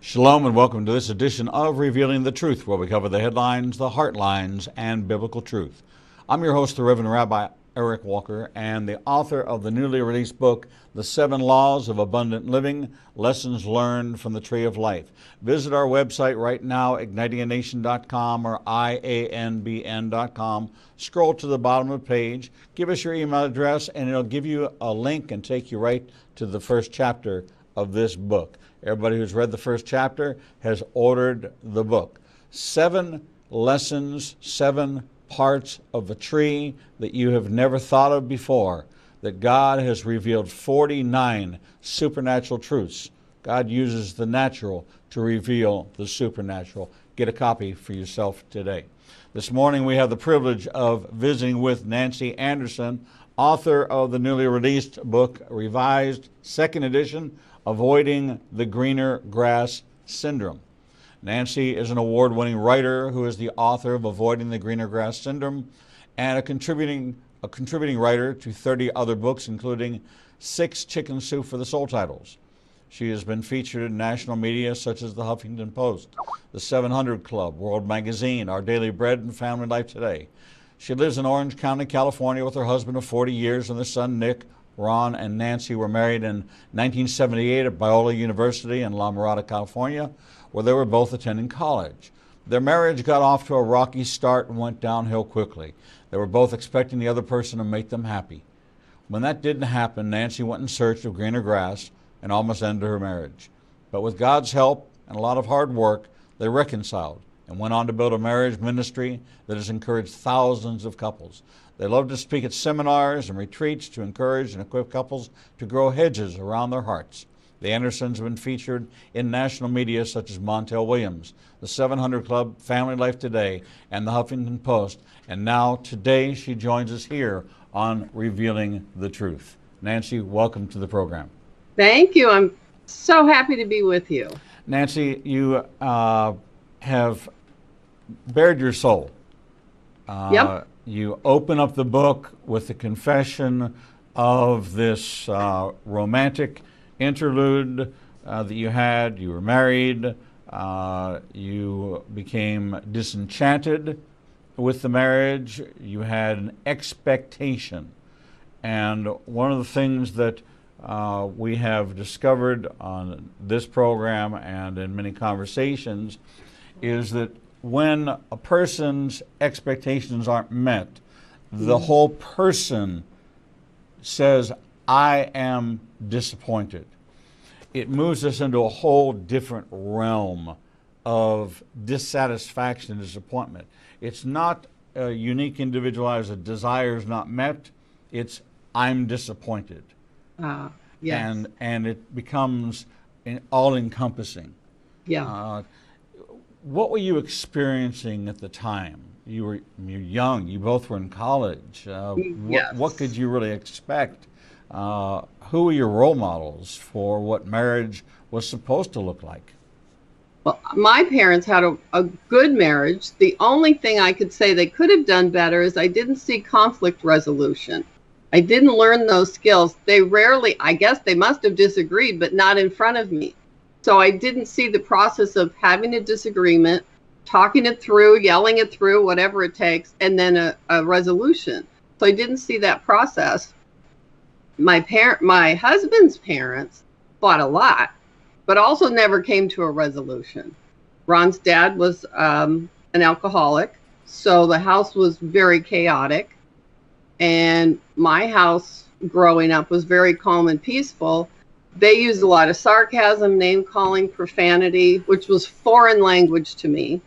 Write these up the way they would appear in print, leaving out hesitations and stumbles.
Shalom and welcome to this edition of Revealing the Truth, where we cover the headlines, the heartlines, and biblical truth. I'm your host, the Reverend Rabbi Eric Walker, and the author of the newly released book, The 7 Laws of Abundant Living, Lessons Learned from the Tree of Life. Visit our website right now, ignitinganation.com or ianbn.com. Scroll to the bottom of the page, give us your email address, and it'll give you a link and take you right to the first chapter of this book. Everybody who's read the first chapter has ordered the book. 7 lessons, 7 parts of a tree that you have never thought of before, that God has revealed 49 supernatural truths. God uses the natural to reveal the supernatural. Get a copy for yourself today. This morning we have the privilege of visiting with Nancy Anderson, author of the newly released book, revised 2nd edition, Avoiding the Greener Grass Syndrome. Nancy is an award-winning writer who is the author of Avoiding the Greener Grass Syndrome and a contributing writer to 30 other books, including 6 Chicken Soup for the Soul titles. She has been featured in national media such as the Huffington Post, the 700 Club, World Magazine, Our Daily Bread, and Family Life Today. She lives in Orange County, California with her husband of 40 years and their son, Nick. Ron and Nancy were married in 1978 at Biola University in La Mirada, California, where they were both attending college. Their marriage got off to a rocky start and went downhill quickly. They were both expecting the other person to make them happy. When that didn't happen, Nancy went in search of greener grass and almost ended her marriage. But with God's help and a lot of hard work, they reconciled and went on to build a marriage ministry that has encouraged thousands of couples. They love to speak at seminars and retreats to encourage and equip couples to grow hedges around their hearts. The Andersons have been featured in national media such as Montel Williams, the 700 Club, Family Life Today, and the Huffington Post. And now, today, she joins us here on Revealing the Truth. Nancy, welcome to the program. Thank you. I'm so happy to be with you. Nancy, you have bared your soul. Yep. You open up the book with the confession of this romantic interlude that you had. You were married. You became disenchanted with the marriage. You had an expectation. And one of the things that we have discovered on this program and in many conversations is that when a person's expectations aren't met, the whole person says, I am disappointed. It moves us into a whole different realm of dissatisfaction and disappointment. It's not a unique individualized, a desire is not met. It's I'm disappointed. Yes. And it becomes all-encompassing. Yeah. What were you experiencing at the time? You're young. You both were in college. Yes. What could you really expect? Who were your role models for what marriage was supposed to look like? Well, my parents had a good marriage. The only thing I could say they could have done better is I didn't see conflict resolution. I didn't learn those skills. They rarely, I guess they must have disagreed, but not in front of me. So I didn't see the process of having a disagreement, talking it through, yelling it through, whatever it takes, and then a resolution. So I didn't see that process. My husband's parents fought a lot, but also never came to a resolution. Ron's dad was an alcoholic, so the house was very chaotic. And my house growing up was very calm and peaceful. They used a lot of sarcasm, name-calling, profanity, which was foreign language to me.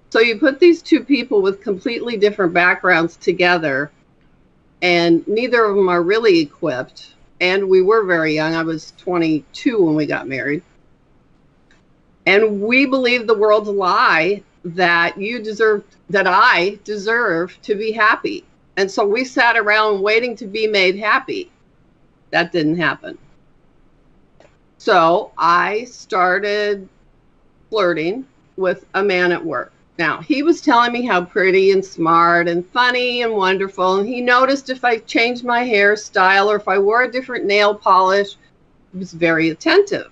So you put these two people with completely different backgrounds together, and neither of them are really equipped. And we were very young. I was 22 when we got married. And we believed the world's lie that I deserve to be happy. And so we sat around waiting to be made happy. That didn't happen. So I started flirting with a man at work. Now, he was telling me how pretty and smart and funny and wonderful. And he noticed if I changed my hairstyle or if I wore a different nail polish, he was very attentive.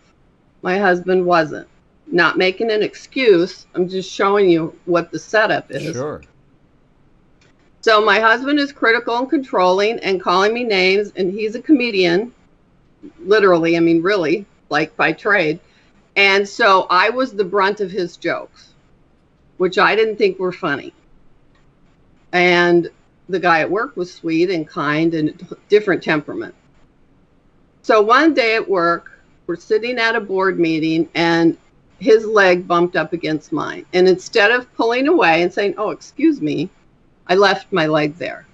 My husband wasn't. not making an excuse. I'm just showing you what the setup is. Sure. So my husband is critical and controlling and calling me names, and he's a comedian, literally, I mean, really, like by trade. And so I was the brunt of his jokes, which I didn't think were funny. And the guy at work was sweet and kind and different temperament. So one day at work, we're sitting at a board meeting and his leg bumped up against mine. And instead of pulling away and saying, oh, excuse me, I left my leg there.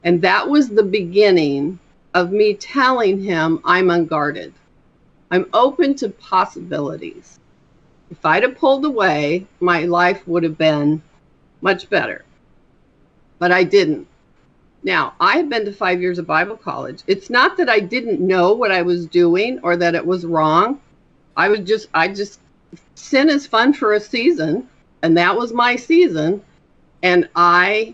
And that was the beginning of me telling him I'm unguarded. I'm open to possibilities. If I'd have pulled away, my life would have been much better. But I didn't. Now, I have been to 5 years of Bible college. It's not that I didn't know what I was doing or that it was wrong. I just, sin is fun for a season, and that was my season. And I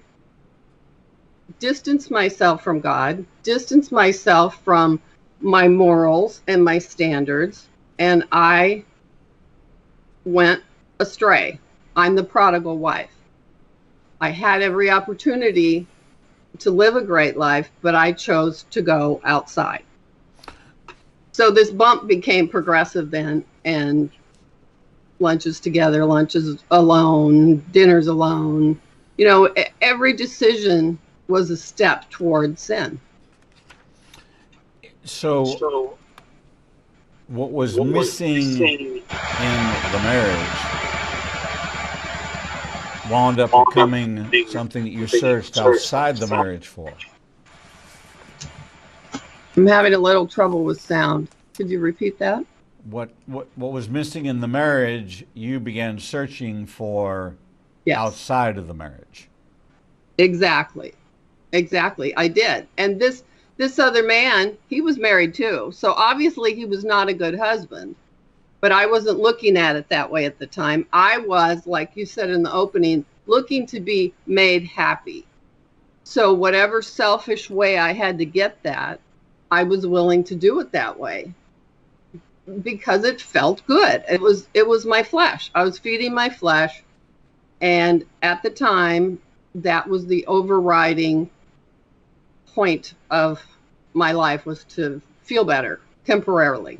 distanced myself from God, distanced myself from my morals and my standards, and I went astray. I'm the prodigal wife. I had every opportunity to live a great life, but I chose to go outside. So this bump became progressive then, and lunches together, lunches alone, dinners alone. You know, every decision was a step toward sin. So what was missing in the marriage wound up becoming something that you searched outside the marriage for? I'm having a little trouble with sound. Could you repeat that? What was missing in the marriage, you began searching for outside of the marriage. Exactly. I did. And this other man, he was married too. So obviously he was not a good husband. But I wasn't looking at it that way at the time. I was, like you said in the opening, looking to be made happy. So whatever selfish way I had to get that, I was willing to do it that way because it felt good. It was my flesh. I was feeding my flesh. And at the time, that was the overriding point of my life, was to feel better temporarily.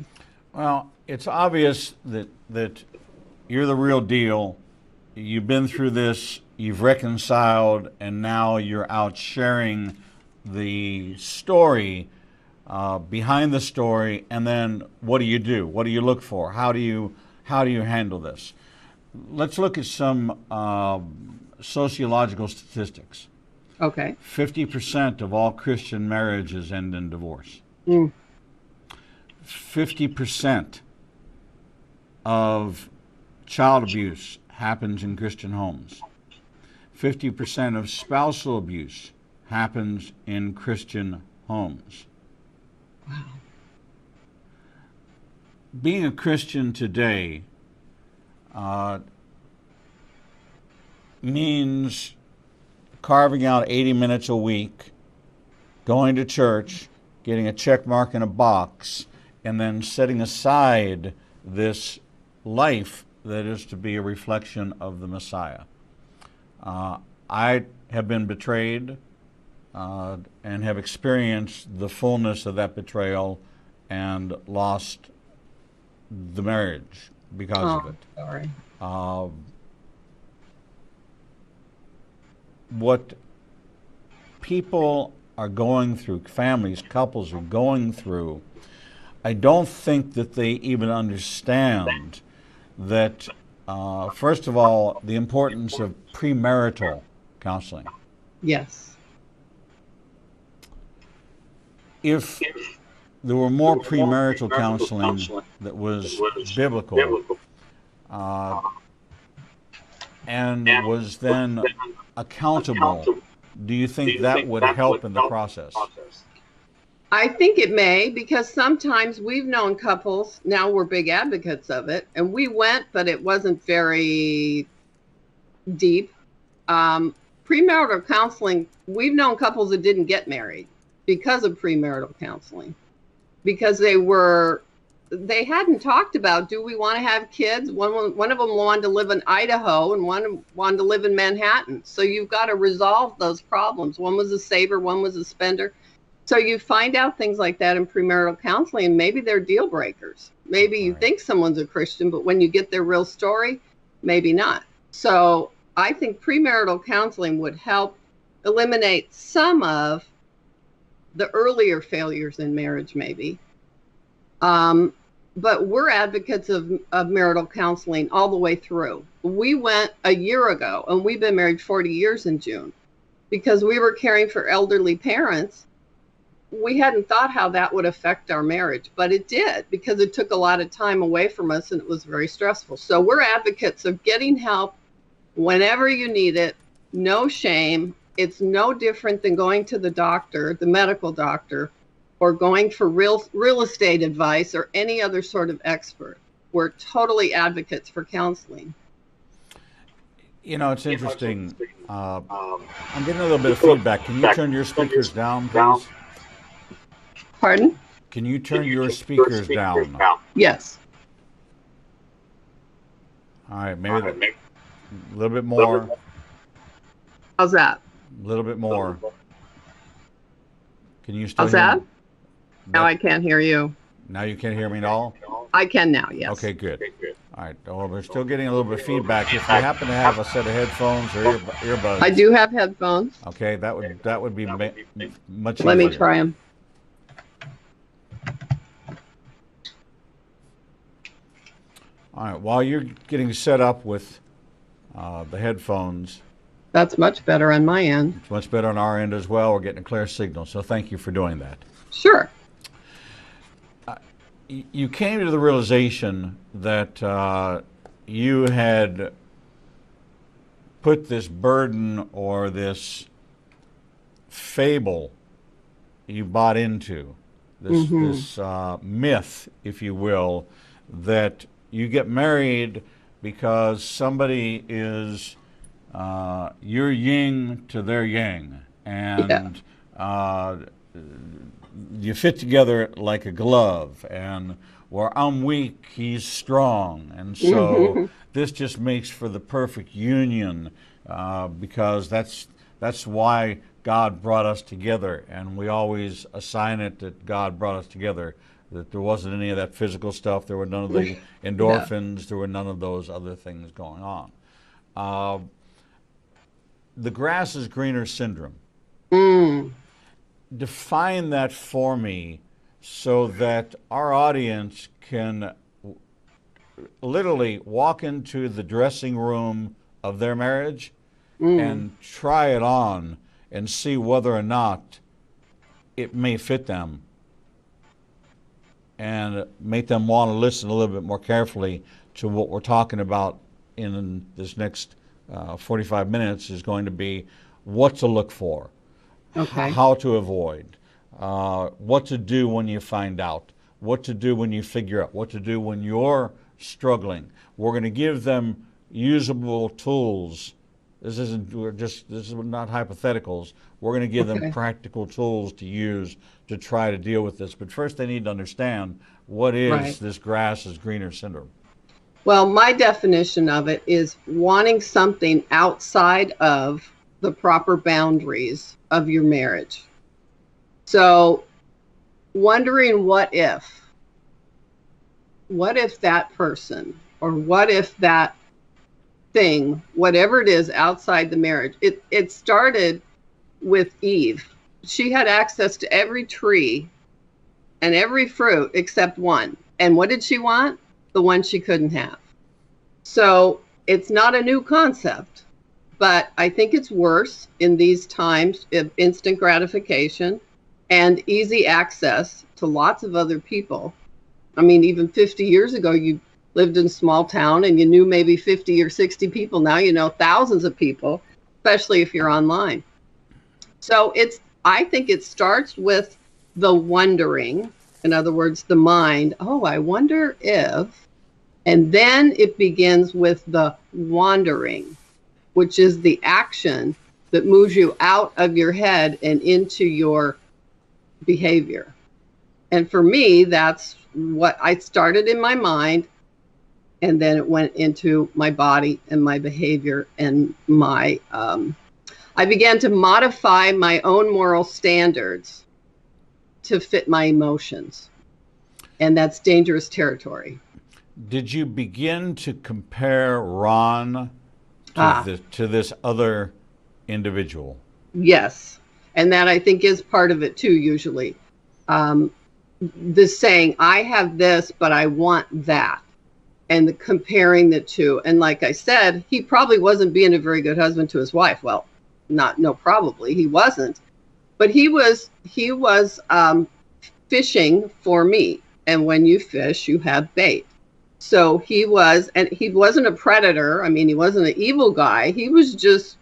Well, it's obvious that you're the real deal. You've been through this, you've reconciled, and now you're out sharing the story, behind the story. And then what do? What do you look for? How do you handle this? Let's look at some sociological statistics. Okay. 50% of all Christian marriages end in divorce. 50% of child abuse happens in Christian homes. 50% of spousal abuse happens in Christian homes. Wow. Being a Christian today means carving out 80 minutes a week, going to church, getting a check mark in a box, and then setting aside this life that is to be a reflection of the Messiah. I have been betrayed and have experienced the fullness of that betrayal and lost the marriage because of it. Sorry. What people are going through, families, couples are going through, I don't think that they even understand that, first of all, the importance of premarital counseling. Yes. If there were more premarital counseling that was biblical and was then accountable, do you think that would help in the process? I think it may, because sometimes we've known couples, now we're big advocates of it, and we went, but it wasn't very deep. Premarital counseling, we've known couples that didn't get married because of premarital counseling, because they were they hadn't talked about, do we want to have kids? One of them wanted to live in Idaho and one wanted to live in Manhattan. So you've got to resolve those problems. One was a saver, one was a spender. So you find out things like that in premarital counseling, and maybe they're deal breakers. Maybe you think someone's a Christian, but when you get their real story, maybe not. So I think premarital counseling would help eliminate some of the earlier failures in marriage, maybe. But we're advocates of marital counseling all the way through. We went a year ago, and we've been married 40 years in June, because we were caring for elderly parents. We hadn't thought how that would affect our marriage, but it did, because it took a lot of time away from us and it was very stressful. So we're advocates of getting help whenever you need it, no shame. It's no different than going to the doctor, the medical doctor, or going for real estate advice or any other sort of expert. We're totally advocates for counseling. You know, it's interesting. I'm getting a little bit of feedback. Can you turn your speakers down, please? Pardon? Can you turn your speakers down? Yes. All right, maybe a little bit more. How's that? A little bit more. Can you still How's hear that? me? Now I can't hear you. Now you can't hear me at all? I can now, yes. Okay, good. All right. Well, we're still getting a little bit of feedback. If you happen to have a set of headphones or earbuds. I do have headphones. Okay, that would be much easier. Let me try them. All right. While you're getting set up with the headphones. That's much better on my end. It's much better on our end as well. We're getting a clear signal. So thank you for doing that. Sure. You came to the realization that you had put this burden or this fable you bought into, this myth, if you will, that you get married because somebody is your yin to their yang, and you fit together like a glove, and where I'm weak, he's strong, and so this just makes for the perfect union, because that's why God brought us together, and we always assign it that God brought us together, that there wasn't any of that physical stuff, there were none of the endorphins, there were none of those other things going on. The grass is greener syndrome. Define that for me so that our audience can literally walk into the dressing room of their marriage and try it on and see whether or not it may fit them, and make them want to listen a little bit more carefully to what we're talking about in this next 45 minutes is going to be what to look for. Okay. How to avoid, what to do when you find out, what to do when you figure out, what to do when you're struggling. We're going to give them usable tools. This is not hypotheticals. We're going to give them practical tools to use to try to deal with this. But first they need to understand what is this grass is greener syndrome. Well, my definition of it is wanting something outside of the proper boundaries of your marriage. So wondering what if that person, or what if that thing, whatever it is outside the marriage, it started with Eve. She had access to every tree and every fruit except one. And what did she want? The one she couldn't have. So it's not a new concept. But I think it's worse in these times of instant gratification and easy access to lots of other people. I mean, even 50 years ago, you lived in a small town and you knew maybe 50 or 60 people. Now you know thousands of people, especially if you're online. So I think it starts with the wondering, in other words, the mind, oh, I wonder if, and then it begins with the wandering, which is the action that moves you out of your head and into your behavior. And for me, that's what I started in my mind, and then it went into my body and my behavior and my I began to modify my own moral standards to fit my emotions, and that's dangerous territory. Did you begin to compare Ron Ah, to this other individual? yes, and that I think is part of it too. Usually, um, this saying, "I have this, but I want that." And the comparing the two. And like I said, he probably wasn't being a very good husband to his wife. Well, not no, probably he wasn't, but he was fishing for me. And when you fish, you have bait. So he was, and he wasn't a predator. I mean, he wasn't an evil guy. He was just,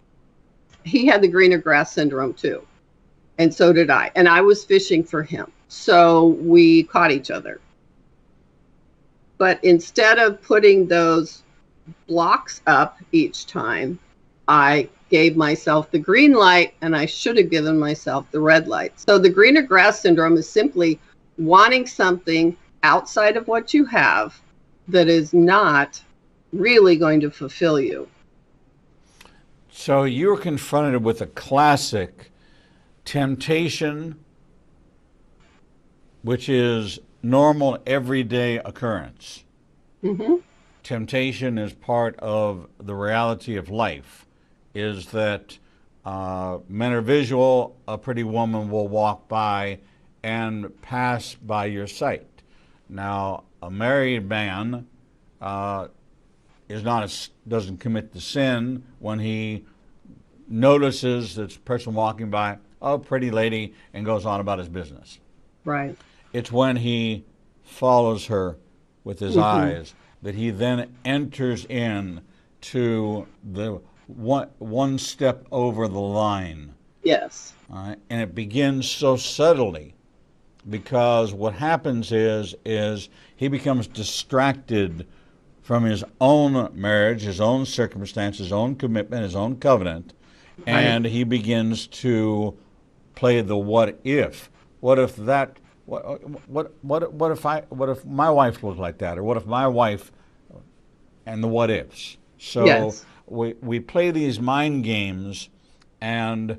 he had the greener grass syndrome too. And so did I. And I was fishing for him. So we caught each other. But instead of putting those blocks up each time, I gave myself the green light, and I should have given myself the red light. So the greener grass syndrome is simply wanting something outside of what you have that is not really going to fulfill you. So you were confronted with a classic temptation, which is normal, everyday occurrence. Mm-hmm. Temptation is part of the reality of life, is that men are visual, a pretty woman will walk by and pass by your sight. Now, a married man doesn't commit the sin when he notices this person walking by, oh, pretty lady, and goes on about his business. Right. It's when he follows her with his eyes that he then enters in to the one step over the line. Yes. And it begins so subtly, because what happens is he becomes distracted from his own marriage, his own circumstance, his own commitment, his own covenant, and he begins to play the what if. What if that? What if my wife looked like that, or what if my wife, and the what ifs. So Yes. we play these mind games, and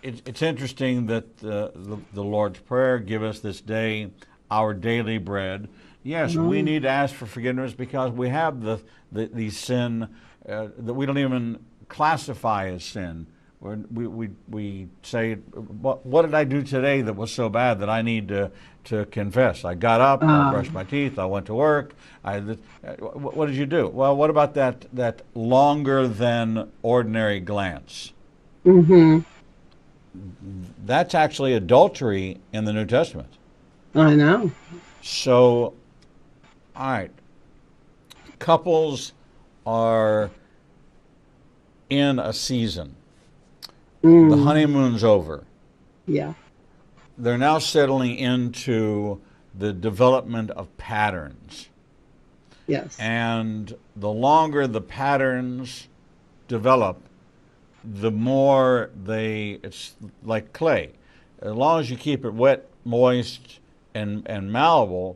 it's interesting that the Lord's Prayer, give us this day our daily bread. Yes, we need to ask for forgiveness because we have the sin that we don't even classify as sin. We say, what did I do today that was so bad that I need to confess? I got up, I brushed my teeth, I went to work. What did you do? Well, what about that longer than ordinary glance? Mm-hmm. That's actually adultery in the New Testament. I know. So, all right, couples are in a season. The honeymoon's over. Yeah. They're now settling into the development of patterns. Yes. And the longer the patterns develop, the more it's like clay. As long as you keep it wet, moist, and malleable,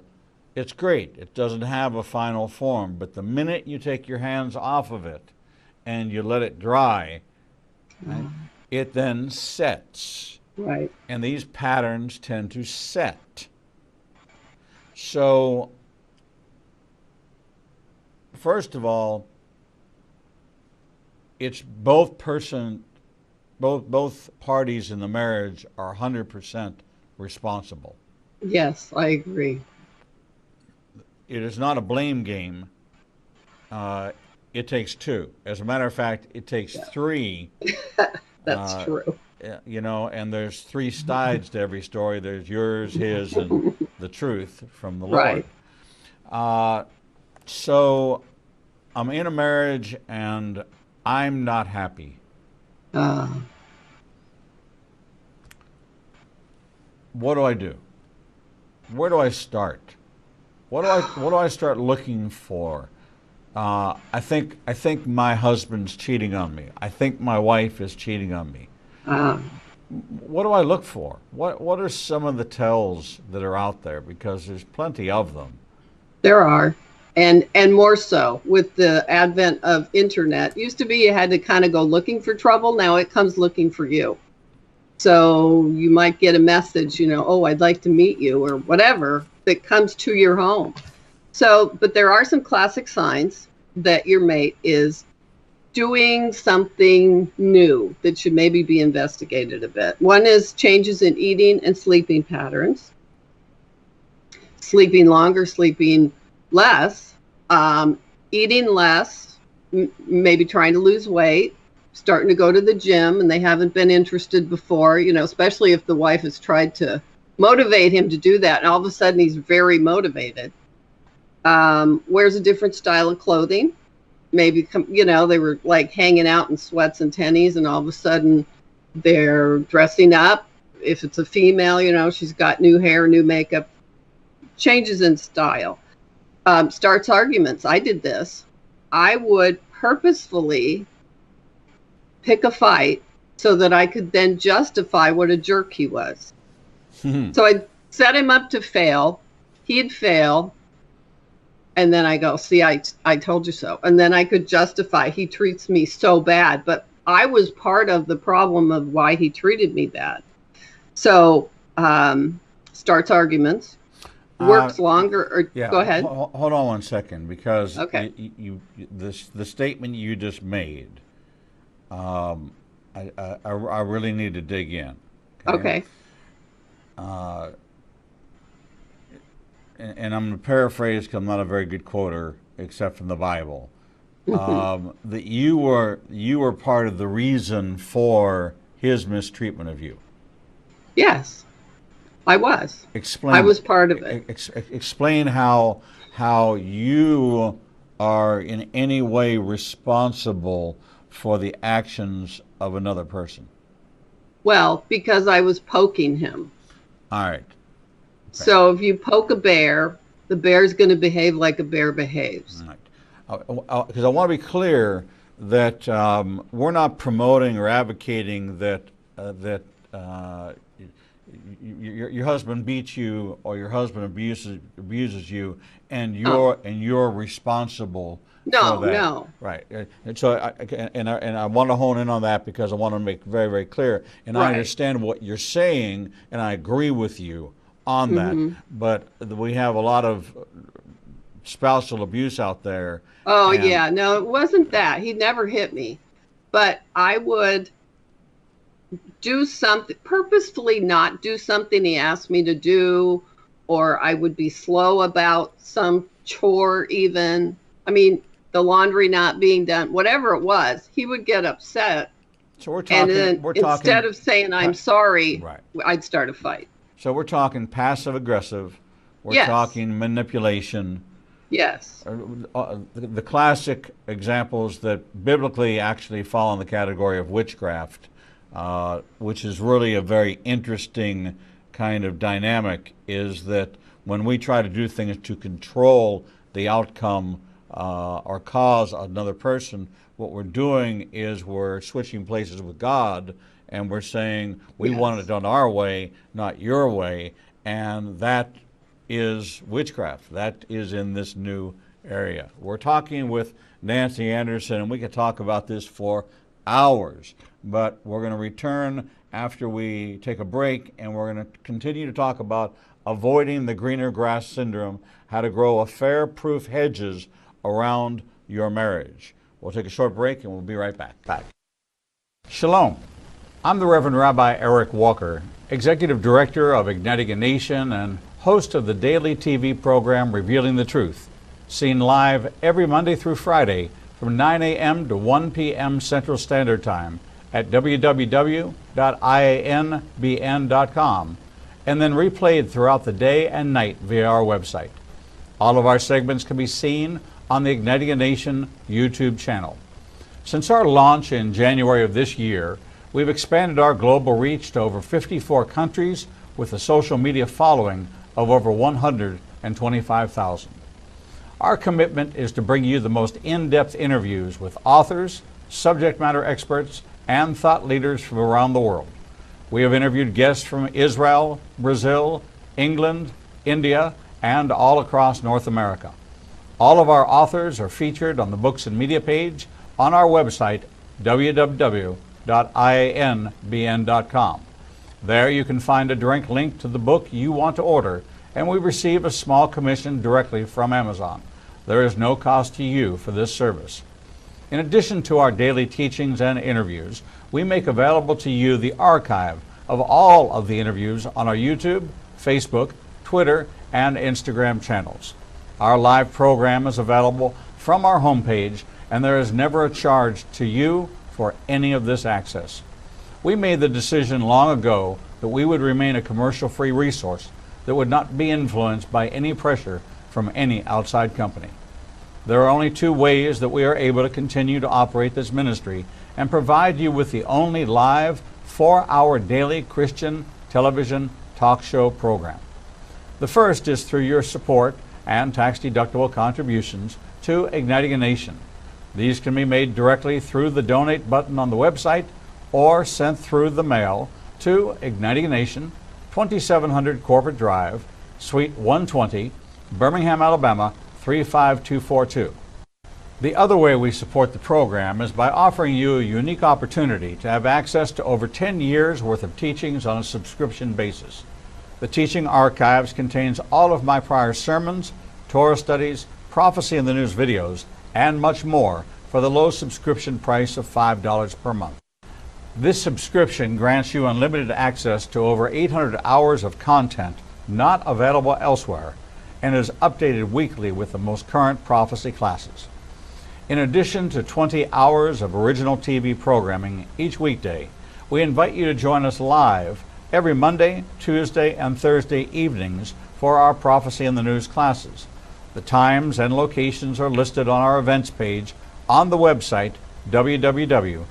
it's great. It doesn't have a final form. But the minute you take your hands off of it and you let it dry, right, it then sets. Right. And these patterns tend to set. So, first of all, it's both parties in the marriage are 100% responsible. Yes, I agree. It is not a blame game. It takes two. As a matter of fact, it takes three. That's true. You know, and there's three sides to every story. There's yours, his, and the truth from the Lord. Right. So I'm in a marriage and I'm not happy. What do I do? Where do I start? What do I start looking for? I think my husband's cheating on me. I think my wife is cheating on me. what do I look for? What are some of the tells that are out there? Because there's plenty of them. There are. And more so with the advent of internet. Used to be you had to kind of go looking for trouble. Now it comes looking for you. So you might get a message, oh, I'd like to meet you or whatever, that comes to your home. So, but there are some classic signs that your mate is doing something new that should maybe be investigated a bit. One is changes in eating and sleeping patterns. Sleeping longer, sleeping less, eating less, maybe trying to lose weight, starting to go to the gym and they haven't been interested before, especially if the wife has tried to motivate him to do that. And all of a sudden he's very motivated. Wears a different style of clothing. Maybe, they were like hanging out in sweats and tennies and all of a sudden they're dressing up. If it's a female, she's got new hair, new makeup, changes in style. Starts arguments. I did this. I would purposefully pick a fight so that I could then justify what a jerk he was. So I'd set him up to fail. He'd fail. And then I go, see, I told you so. And then I could justify he treats me so bad. But I was part of the problem of why he treated me bad. So starts arguments, works longer. Or yeah, go ahead. Hold on one second, because okay. the statement you just made, I really need to dig in. Okay. And I'm going to paraphrase because I'm not a very good quoter, except from the Bible. That you were part of the reason for his mistreatment of you. Yes, I was. Explain. I was part of it. Explain how you are in any way responsible for the actions of another person. Well, because I was poking him. All right. So if you poke a bear, the bear's going to behave like a bear behaves. Right. Because I want to be clear that we're not promoting or advocating that your husband beats you or your husband abuses you, and you're responsible. No, for that. no. Right. And so I want to hone in on that because I want to make very, very clear. And I understand what you're saying, and I agree with you on that. But we have a lot of spousal abuse out there. Oh, yeah. No, it wasn't that. He never hit me. But I would do something, purposefully not do something he asked me to do, or I would be slow about some chore even. I mean, the laundry not being done, whatever it was, he would get upset. So we're talking. And then instead of saying I'm sorry, I'd start a fight. So we're talking passive aggressive. We're talking manipulation. Yes. The classic examples that biblically actually fall in the category of witchcraft, which is really a very interesting kind of dynamic, is that when we try to do things to control the outcome or cause another person, what we're doing is we're switching places with God, and we're saying we want it done our way, not your way, and that is witchcraft. That is in this new area. We're talking with Nancy Anderson, and we could talk about this for hours, but we're going to return after we take a break, and we're going to continue to talk about avoiding the greener grass syndrome, how to grow affair-proof hedges around your marriage. We'll take a short break, and we'll be right back. Shalom. I'm the Reverend Rabbi Eric Walker, Executive Director of Igniting a Nation and host of the daily TV program Revealing the Truth, seen live every Monday through Friday from 9 a.m. to 1 p.m. Central Standard Time at www.ianbn.com, and then replayed throughout the day and night via our website. All of our segments can be seen on the Igniting a Nation YouTube channel. Since our launch in January of this year, we've expanded our global reach to over 54 countries with a social media following of over 125,000. Our commitment is to bring you the most in-depth interviews with authors, subject matter experts, and thought leaders from around the world. We have interviewed guests from Israel, Brazil, England, India, and all across North America. All of our authors are featured on the Books and Media page on our website, www.ianbn.com. There you can find a direct link to the book you want to order, and we receive a small commission directly from Amazon. There is no cost to you for this service. In addition to our daily teachings and interviews, we make available to you the archive of all of the interviews on our YouTube, Facebook, Twitter, and Instagram channels. Our live program is available from our homepage, and there is never a charge to you for any of this access. We made the decision long ago that we would remain a commercial-free resource that would not be influenced by any pressure from any outside company. There are only two ways that we are able to continue to operate this ministry and provide you with the only live 4-hour daily Christian television talk show program. The first is through your support and tax-deductible contributions to Igniting a Nation. These can be made directly through the donate button on the website or sent through the mail to Igniting a Nation, 2700 Corporate Drive, Suite 120, Birmingham, Alabama, 35242. The other way we support the program is by offering you a unique opportunity to have access to over 10 years worth of teachings on a subscription basis. The teaching archives contains all of my prior sermons, Torah studies, prophecy in the news videos, and much more for the low subscription price of $5 per month. This subscription grants you unlimited access to over 800 hours of content not available elsewhere, and is updated weekly with the most current prophecy classes. In addition to 20 hours of original TV programming each weekday, we invite you to join us live every Monday, Tuesday, and Thursday evenings for our Prophecy in the News classes. The times and locations are listed on our events page on the website www.ianbn.com.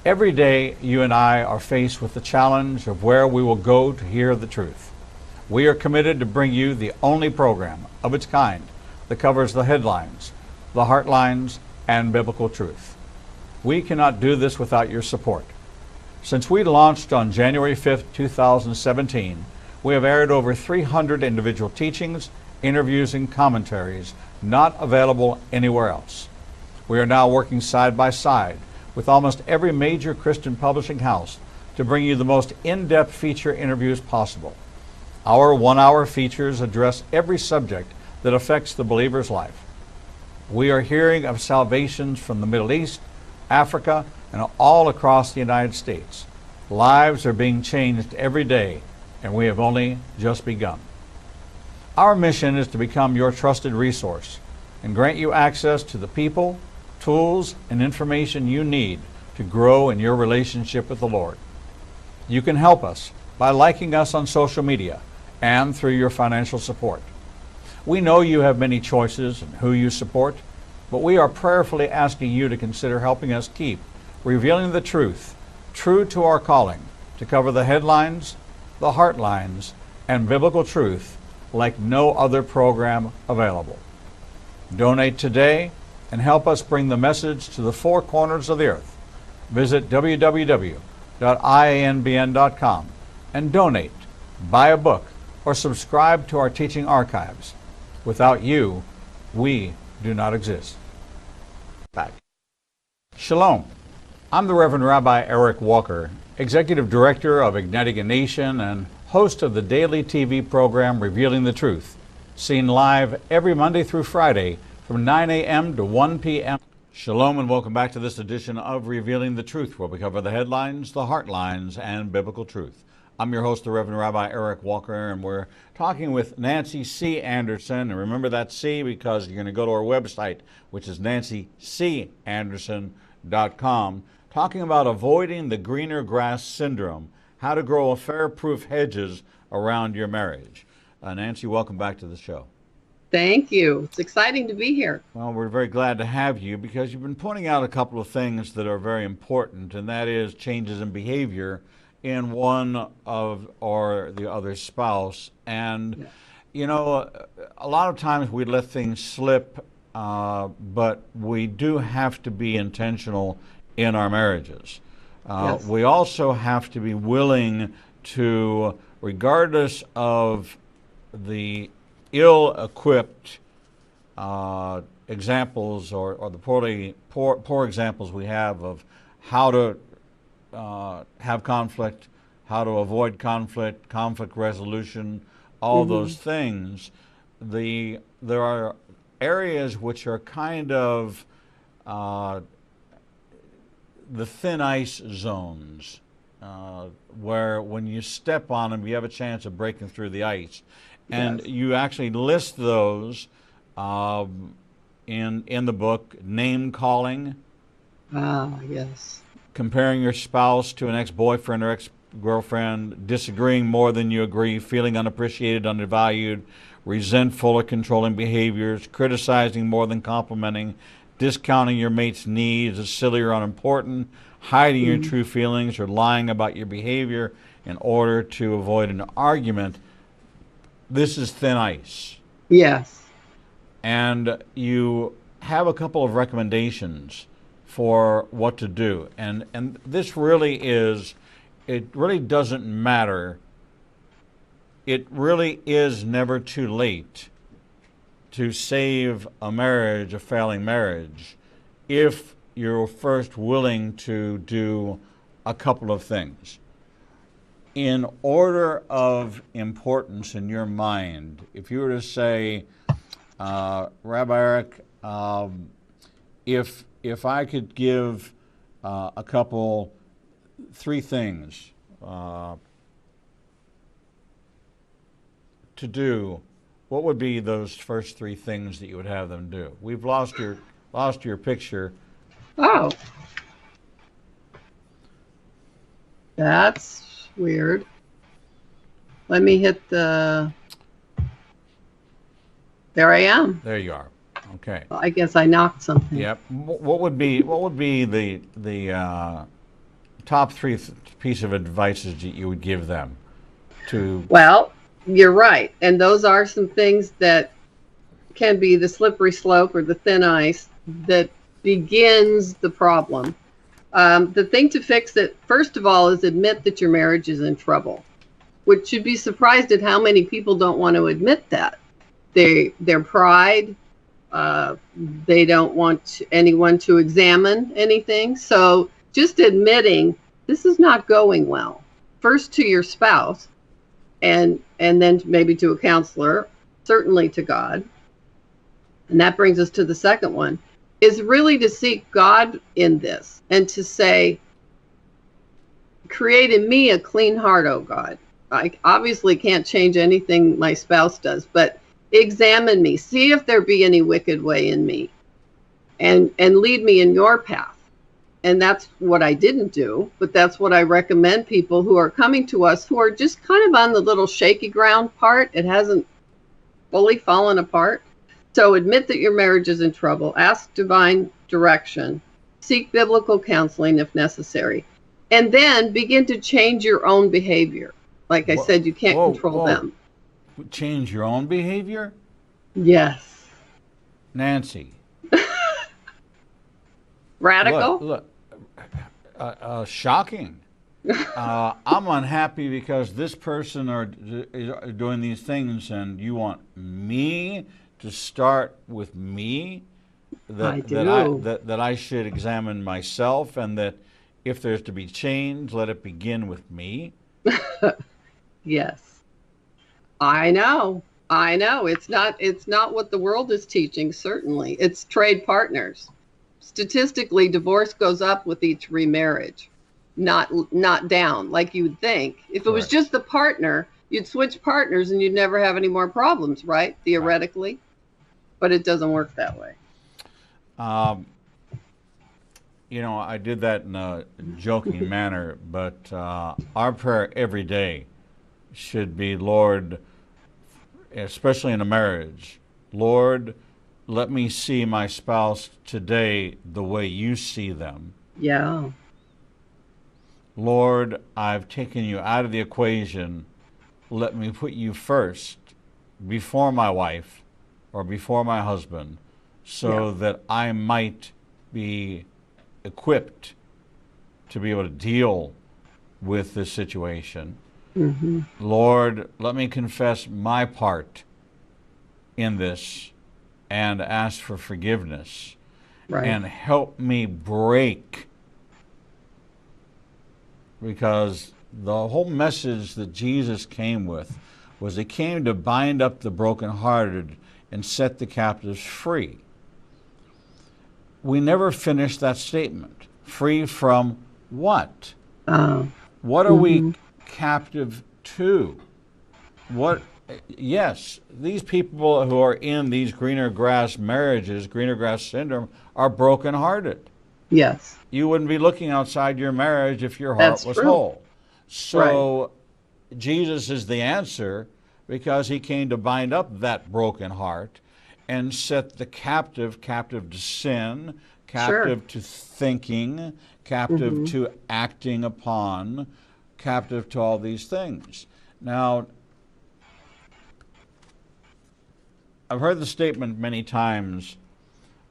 Every day, you and I are faced with the challenge of where we will go to hear the truth. We are committed to bring you the only program of its kind that covers the headlines, the heartlines, and biblical truth. We cannot do this without your support. Since we launched on January 5th, 2017, we have aired over 300 individual teachings, interviews, and commentaries not available anywhere else. We are now working side by side with almost every major Christian publishing house to bring you the most in-depth feature interviews possible. Our 1-hour features address every subject that affects the believer's life. We are hearing of salvations from the Middle East, Africa, and all across the United States. Lives are being changed every day, and we have only just begun. Our mission is to become your trusted resource and grant you access to the people, tools, and information you need to grow in your relationship with the Lord. You can help us by liking us on social media and through your financial support. We know you have many choices in who you support, but we are prayerfully asking you to consider helping us keep revealing the truth, true to our calling, to cover the headlines, the heartlines, and biblical truth like no other program available. Donate today and help us bring the message to the four corners of the earth. Visit www.ianbn.com and donate, buy a book, or subscribe to our teaching archives. Without you, we do not exist. Back. Shalom. I'm the Reverend Rabbi Eric Walker, Executive Director of Igniting a Nation and host of the daily TV program Revealing the Truth, seen live every Monday through Friday from 9 a.m. to 1 p.m. Shalom and welcome back to this edition of Revealing the Truth, where we cover the headlines, the heartlines, and biblical truth. I'm your host, the Reverend Rabbi Eric Walker, and we're talking with Nancy C. Anderson. And remember that C because you're going to go to our website, which is nancycanderson.com, talking about avoiding the greener grass syndrome, how to grow affair-proof hedges around your marriage. Nancy, welcome back to the show. Thank you. It's exciting to be here. Well, we're very glad to have you because you've been pointing out a couple of things that are very important, and that is changes in behavior in one of or the other spouse. And, you know, a lot of times we let things slip, but we do have to be intentional in our marriages. Yes. We also have to be willing to, regardless of the ill-equipped examples or the poor examples we have of how to have conflict, how to avoid conflict resolution, all those things. There are areas which are kind of the thin ice zones, where when you step on them, you have a chance of breaking through the ice. And Yes. you actually list those in the book: name calling, Ah, yes. comparing your spouse to an ex-boyfriend or ex-girlfriend, disagreeing more than you agree, feeling unappreciated, undervalued, resentful or controlling behaviors, criticizing more than complimenting, discounting your mate's needs as silly or unimportant, hiding your true feelings, or lying about your behavior in order to avoid an argument. This is thin ice. Yes. And you have a couple of recommendations for what to do. And this really is, it really doesn't matter. It really is never too late to save a marriage, a failing marriage, if you're first willing to do a couple of things. In order of importance in your mind, if you were to say, Rabbi Eric, if I could give three things to do, what would be those first three things that you would have them do? We've lost your picture. Oh, that's weird. Let me hit the. There I am. There you are. Okay. I guess I knocked something. Yep. What would be the top three piece of advice that you would give them to? Well, you're right. And those are some things that can be the slippery slope or the thin ice that begins the problem. The thing to fix it, first of all, is admit that your marriage is in trouble, which you'd be surprised at how many people don't want to admit that. Their pride, they don't want anyone to examine anything. So just admitting this is not going well, first to your spouse, and then maybe to a counselor, certainly to God. And that brings us to the second one, is really to seek God in this and to say, create in me a clean heart, oh God. I obviously can't change anything my spouse does, but examine me, see if there be any wicked way in me, and lead me in your path. And that's what I didn't do, but that's what I recommend people who are coming to us who are just kind of on the little shaky ground part. It hasn't fully fallen apart. So admit that your marriage is in trouble, ask divine direction, seek biblical counseling if necessary, and then begin to change your own behavior. Like I said, you can't control them. Change your own behavior? Yes. Nancy. Radical? Look, shocking. I'm unhappy because this person are doing these things, and you want me to start with me? That I should examine myself, and that if there's to be change, let it begin with me? Yes. I know. It's not what the world is teaching, certainly. It's trade partners. Statistically, divorce goes up with each remarriage, not down like you would think. If it was just the partner, you'd switch partners and you'd never have any more problems, right? Theoretically. Right. But it doesn't work that way. I did that in a joking manner, but our prayer every day should be, Lord, especially in a marriage, Lord, let me see my spouse today the way you see them. Yeah. Lord, I've taken you out of the equation. Let me put you first before my wife or before my husband, so that I might be equipped to be able to deal with this situation. Mm-hmm. Lord, let me confess my part in this and ask for forgiveness. Right. And help me break. Because the whole message that Jesus came with was he came to bind up the brokenhearted and set the captives free. We never finished that statement. Free from what? What are we captive to? What? Yes, these people who are in these greener grass marriages, greener grass syndrome, are brokenhearted. Yes. You wouldn't be looking outside your marriage if your heart That's was true. whole. So Jesus is the answer because he came to bind up that broken heart and set the captive to sin, captive to thinking, captive to acting upon, captive to all these things. Now, I've heard the statement many times,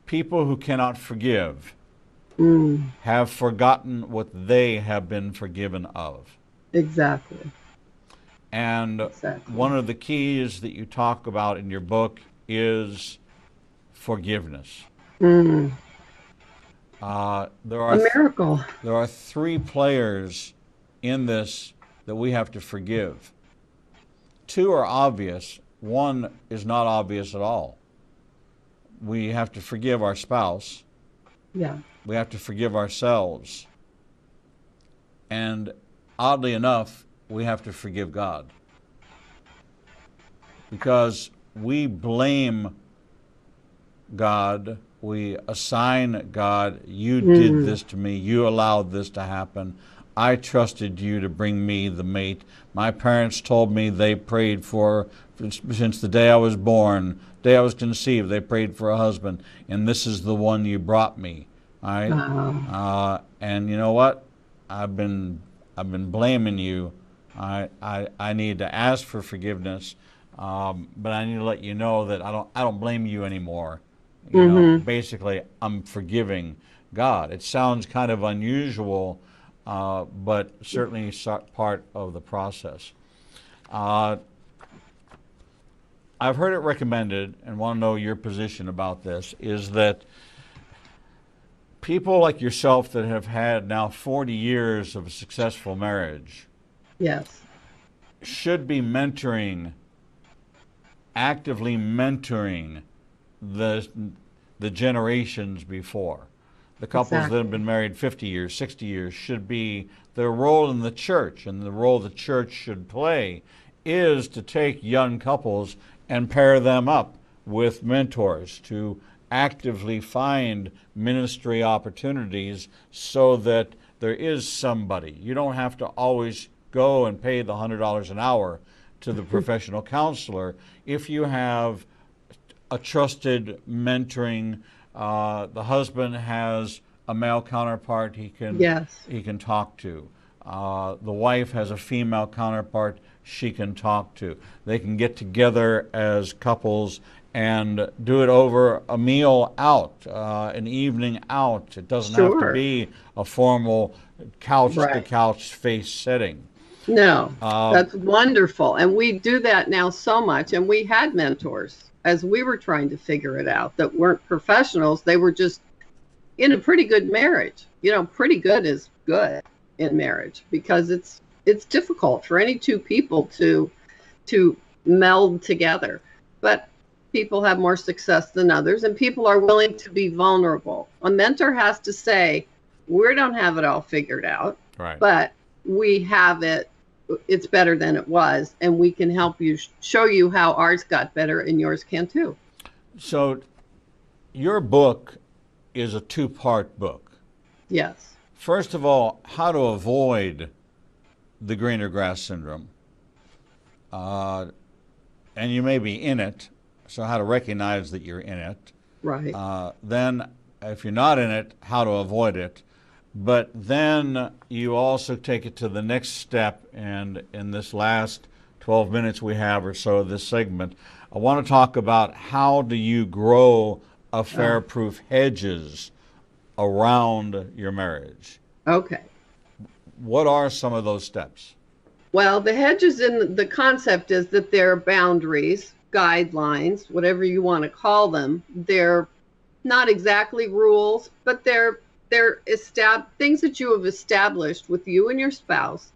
people who cannot forgive have forgotten what they have been forgiven of. Exactly. And one of the keys that you talk about in your book is forgiveness. There are a miracle. There are three players in this that we have to forgive. Two are obvious. One is not obvious at all. We have to forgive our spouse. Yeah. We have to forgive ourselves. And oddly enough, we have to forgive God. Because we blame God, we assign God, you did this to me, you allowed this to happen. I trusted you to bring me the mate. My parents told me they prayed for, since the day I was born, the day I was conceived, they prayed for a husband, and this is the one you brought me. All right? And you know what? I've been blaming you. I need to ask for forgiveness, but I need to let you know that I don't blame you anymore. You know, basically, I'm forgiving God. It sounds kind of unusual, but certainly part of the process. I've heard it recommended, and want to know your position about this, is that people like yourself that have had now 40 years of a successful marriage should be actively mentoring the generations before. The couples that have been married 50 years, 60 years should be, their role in the church, and the role the church should play is to take young couples and pair them up with mentors, to actively find ministry opportunities so that there is somebody. You don't have to always go and pay the $100 an hour to the professional counselor. If you have a trusted mentoring, the husband has a male counterpart he can talk to. The wife has a female counterpart she can talk to. They can get together as couples and do it over a meal out, an evening out. It doesn't have to be a formal couch-to-couch face setting. No, that's wonderful. And we do that now so much. And we had mentors as we were trying to figure it out that weren't professionals. They were just in a pretty good marriage. You know, pretty good is good in marriage because it's difficult for any two people to meld together. But people have more success than others, and people are willing to be vulnerable. A mentor has to say, we don't have it all figured out, but we have it. It's better than it was, and we can help you, show you how ours got better, and yours can too. So your book is a two-part book. Yes. First of all, how to avoid the greener grass syndrome. And you may be in it, so how to recognize that you're in it. Right. Then, if you're not in it, how to avoid it. But then you also take it to the next step, and in this last 12 minutes we have or so of this segment, I want to talk about how do you grow affair-proof hedges around your marriage. Okay. what are some of those steps? Well, the hedges in the concept is that they're boundaries, guidelines, whatever you want to call them. They're not exactly rules, but they're things that you have established with you and your spouse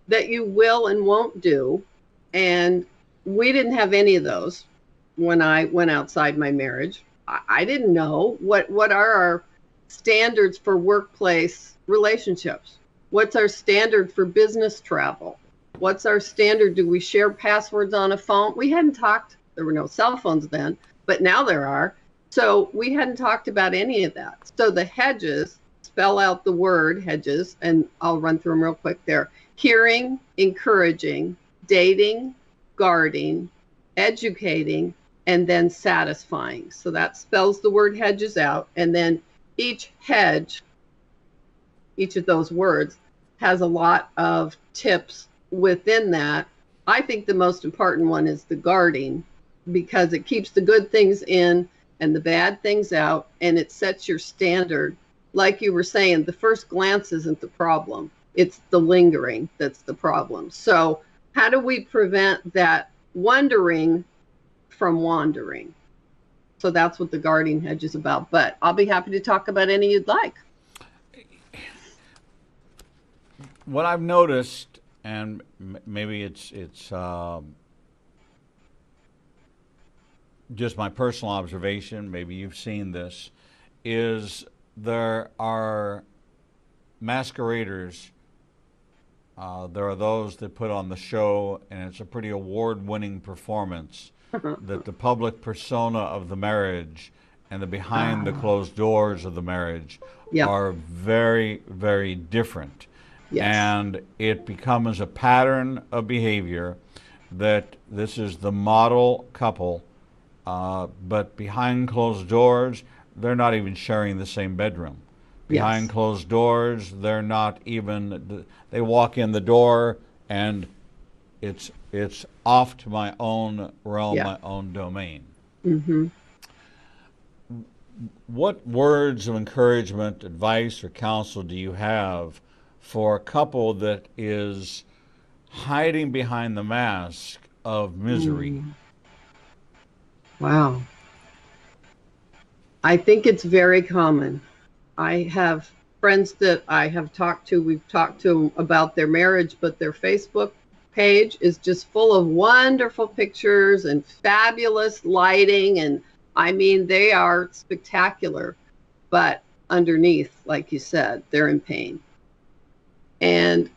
that you will and won't do. And we didn't have any of those when I went outside my marriage. I didn't know what are our standards for workplace relationships. What's our standard for business travel? What's our standard? Do we share passwords on a phone? We hadn't talked. There were no cell phones then, but now there are. So we hadn't talked about any of that. So the hedges spell out the word hedges, and I'll run through them real quick there. Hearing, encouraging, dating, guarding, educating, and then satisfying. So that spells the word hedges out. And then each hedge, each of those words, has a lot of tips within that. I think the most important one is the guarding, because it keeps the good things in and the bad things out, and it sets your standard. Like you were saying, the first glance isn't the problem. It's the lingering that's the problem. So how do we prevent that wondering from wandering? So that's what the guarding hedge is about. But I'll be happy to talk about any you'd like. What I've noticed, and maybe it's just my personal observation, maybe you've seen this, is there are masqueraders. There are those that put on the show, and it's a pretty award-winning performance, that the public persona of the marriage and the behind the closed doors of the marriage are very, very different. Yes. And it becomes a pattern of behavior that this is the model couple, but behind closed doors, they're not even sharing the same bedroom. Behind closed doors, they're not even, they walk in the door and it's off to my own realm, my own domain. Mm-hmm. What words of encouragement, advice, or counsel do you have for a couple that is hiding behind the mask of misery? Wow. I think it's very common. I have friends that I have talked to, we've talked to them about their marriage, but their Facebook page is just full of wonderful pictures and fabulous lighting. And I mean, they are spectacular, but underneath, like you said, they're in pain. And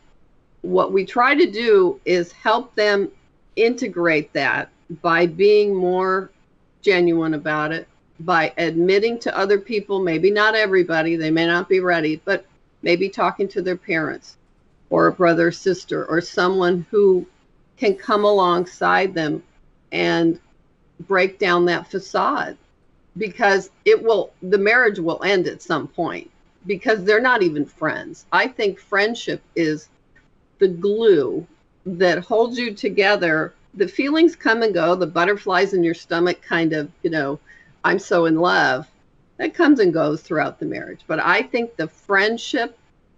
what we try to do is help them integrate that by being more genuine about it, by admitting to other people, maybe not everybody, they may not be ready, but maybe talking to their parents or a brother or sister or someone who can come alongside them and break down that facade, because the marriage will end at some point, because they're not even friends. I think friendship is the glue that holds you together. The feelings come and go, the butterflies in your stomach kind of, I'm so in love, that comes and goes throughout the marriage. But I think the friendship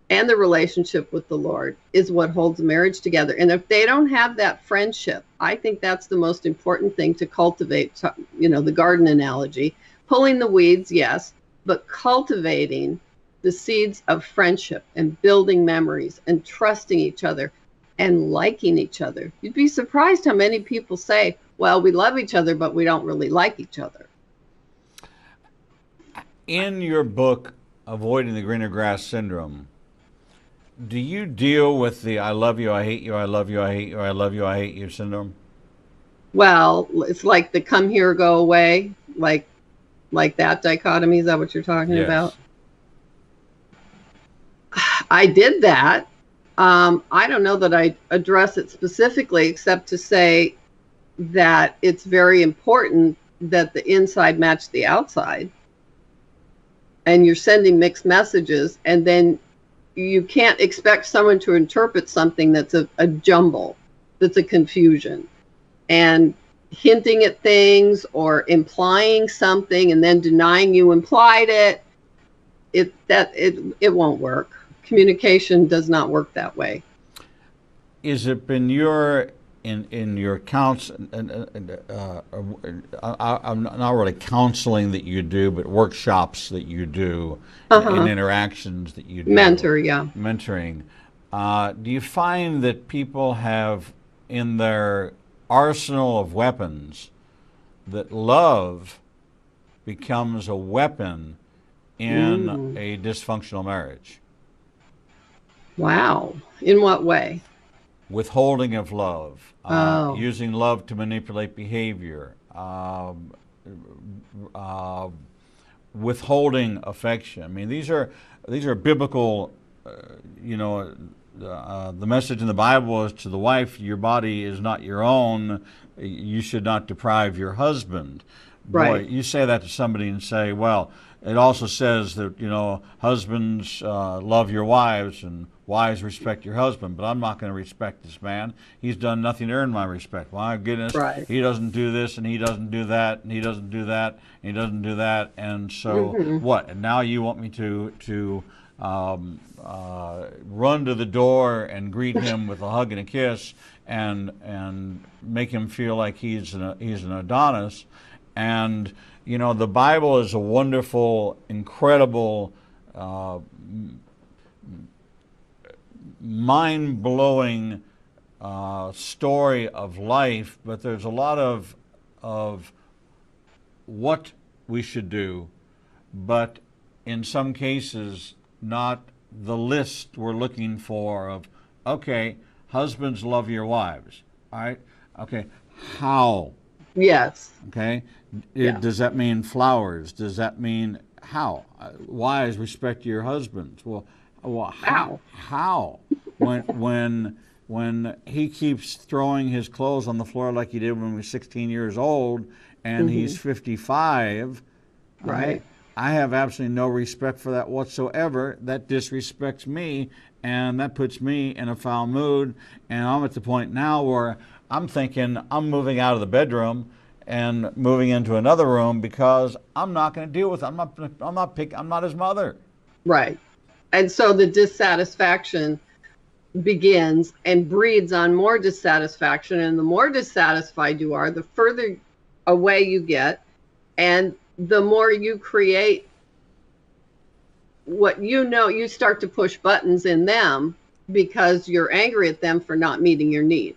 and the relationship with the Lord is what holds the marriage together. And if they don't have that friendship, I think that's the most important thing to cultivate, the garden analogy. Pulling the weeds, yes, but cultivating the seeds of friendship and building memories and trusting each other and liking each other. You'd be surprised how many people say, well, we love each other, but we don't really like each other. In your book, Avoiding the Greener Grass Syndrome, do you deal with the I love you, I hate you, I love you, I hate you, I love you, I hate you syndrome? Well, it's like the come here, go away, like that dichotomy. Is that what you're talking about? I did that. I don't know that I address it specifically, except to say that it's very important that the inside match the outside. And you're sending mixed messages, and then you can't expect someone to interpret something that's a jumble, that's a confusion. And hinting at things or implying something and then denying you implied it, it won't work. communication does not work that way. Is it been your in your I'm not really counseling that you do, but workshops that you do, and interactions that you do, mentoring? Do you find that people have in their arsenal of weapons that love becomes a weapon in a dysfunctional marriage? Wow. In what way? Withholding of love, using love to manipulate behavior, withholding affection. I mean, these are biblical. The message in the Bible is to the wife: your body is not your own. You should not deprive your husband. Right. Boy, you say that to somebody and say, well, it also says that, husbands love your wives and wives respect your husband, but I'm not going to respect this man. He's done nothing to earn my respect. My goodness, right. He doesn't do this and he doesn't do that and he doesn't do that and he doesn't do that. And so what? And now you want me to run to the door and greet him with a hug and a kiss and make him feel like he's an Adonis. And the Bible is a wonderful, incredible, mind-blowing story of life, but there's a lot of what we should do, but in some cases not the list we're looking for of, okay, husbands love your wives, all right, okay, how? Yes. Okay. Does that mean flowers? Does that mean how? Wives respect your husbands. Well, how? How? When he keeps throwing his clothes on the floor like he did when he was 16 years old, and he's 55, right? I have absolutely no respect for that whatsoever. That disrespects me, and that puts me in a foul mood. And I'm at the point now where I'm thinking I'm moving out of the bedroom and moving into another room because I'm not going to deal with it. I'm not his mother. Right. And so the dissatisfaction begins and breeds on more dissatisfaction. And the more dissatisfied you are, the further away you get. And the more you create what you start to push buttons in them because you're angry at them for not meeting your need.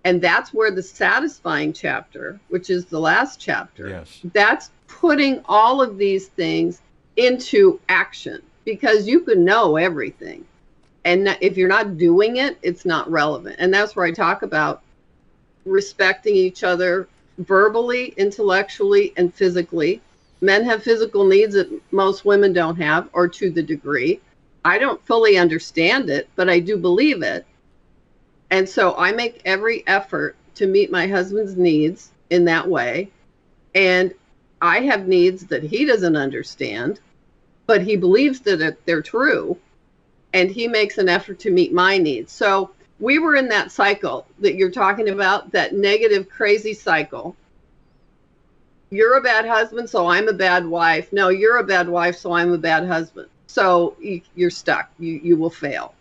And that's where the satisfying chapter, which is the last chapter, that's putting all of these things into action, because you can know everything. And if you're not doing it, it's not relevant. And that's where I talk about respecting each other verbally, intellectually, and physically. Men have physical needs that most women don't have, or to the degree. I don't fully understand it, but I do believe it. And so I make every effort to meet my husband's needs in that way. And I have needs that he doesn't understand, but he believes that they're true. And he makes an effort to meet my needs. So we were in that cycle that you're talking about, that negative, crazy cycle. You're a bad husband, so I'm a bad wife. No, you're a bad wife, so I'm a bad husband. So you're stuck. You will fail.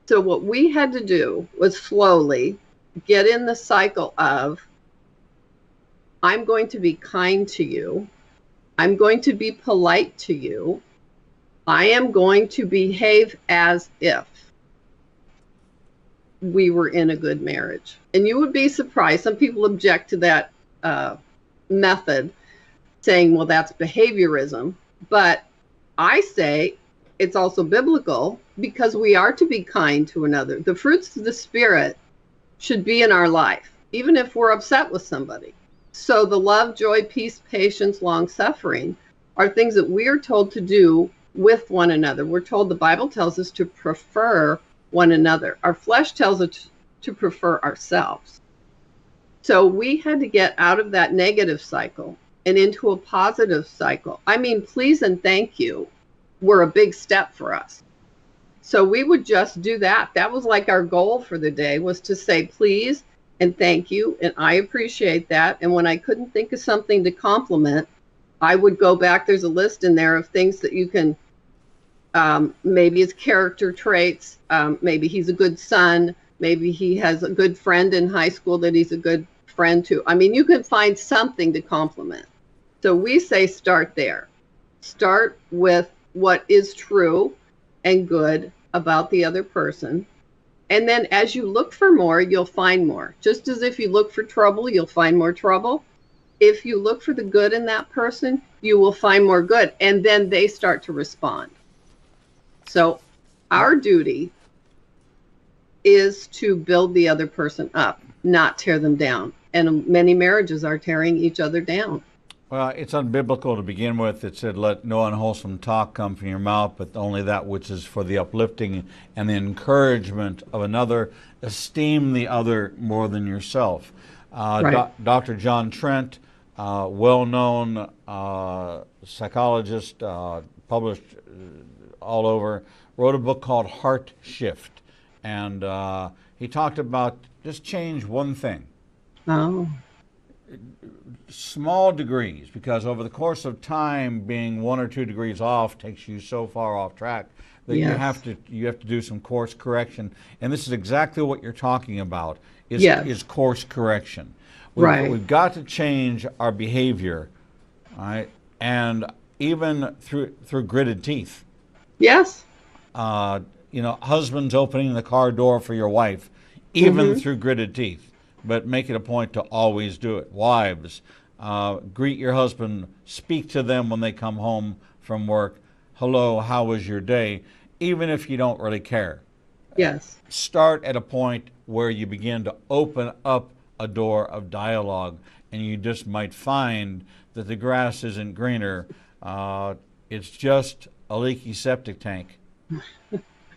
So what we had to do was slowly get in the cycle of, I'm going to be kind to you. I'm going to be polite to you. I am going to behave as if we were in a good marriage. And you would be surprised. Some people object to that method, saying, well, that's behaviorism. But I say it's also biblical, because we are to be kind to another. The fruits of the Spirit should be in our life, even if we're upset with somebody. So the love, joy, peace, patience, long suffering are things that we are told to do with one another. We're told, the Bible tells us to prefer one another. Our flesh tells us to prefer ourselves. So we had to get out of that negative cycle and into a positive cycle. I mean, please and thank you were a big step for us. So we would just do that. That was like our goal for the day, was to say please and thank you, and I appreciate that. And when I couldn't think of something to compliment, I would go back. There's a list in there of things that you can maybe his character traits, maybe he's a good son, maybe he has a good friend in high school that he's a good friend to. I mean, you can find something to compliment. So we say start there. Start with what is true and good about the other person. And then as you look for more, you'll find more. Just as if you look for trouble, you'll find more trouble. If you look for the good in that person, you will find more good. And then they start to respond. So our duty is to build the other person up, not tear them down. And many marriages are tearing each other down. Well, it's unbiblical to begin with. It said, let no unwholesome talk come from your mouth, but only that which is for the uplifting and the encouragement of another. Esteem the other more than yourself. Right. Dr. John Trent, well-known psychologist, published all over, wrote a book called Heart Shift. And he talked about just change one thing. Oh. Small degrees, because over the course of time, being 1 or 2 degrees off takes you so far off track that Yes. you have to do some course correction. And this is exactly what you're talking about, Yes. is course correction. Right. We've got to change our behavior, all right? And even through gritted teeth. Yes. Husbands opening the car door for your wife, even through gritted teeth. But make it a point to always do it. Wives, greet your husband, speak to them when they come home from work. Hello, how was your day? Even if you don't really care. Yes. Start at a point where you begin to open up a door of dialogue, and you just might find that the grass isn't greener. It's just a leaky septic tank. All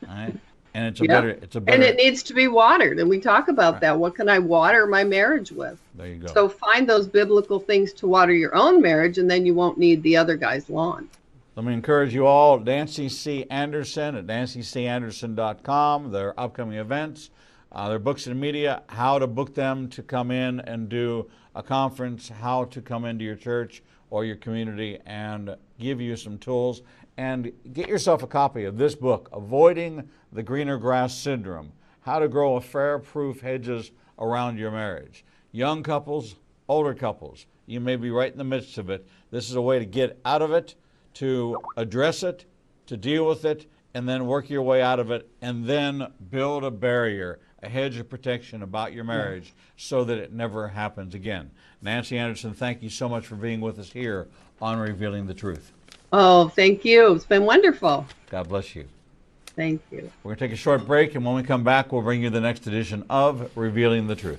right? And it's a better. And it needs to be watered. And we talk about that. What can I water my marriage with? There you go. So find those biblical things to water your own marriage, and then you won't need the other guy's lawn. Let me encourage you all, Nancy C. Anderson at nancycanderson.com, their upcoming events, their books and media, how to book them to come in and do a conference, how to come into your church or your community and give you some tools. And get yourself a copy of this book, Avoiding the Greener Grass Syndrome, How to Grow Affair-Proof Hedges Around Your Marriage. Young couples, older couples, you may be right in the midst of it. This is a way to get out of it, to address it, to deal with it, and then work your way out of it, and then build a barrier, a hedge of protection about your marriage so that it never happens again. Nancy Anderson, thank you so much for being with us here on Revealing the Truth. Oh, thank you. It's been wonderful. God bless you. Thank you. We're going to take a short break, and when we come back, we'll bring you the next edition of Revealing the Truth.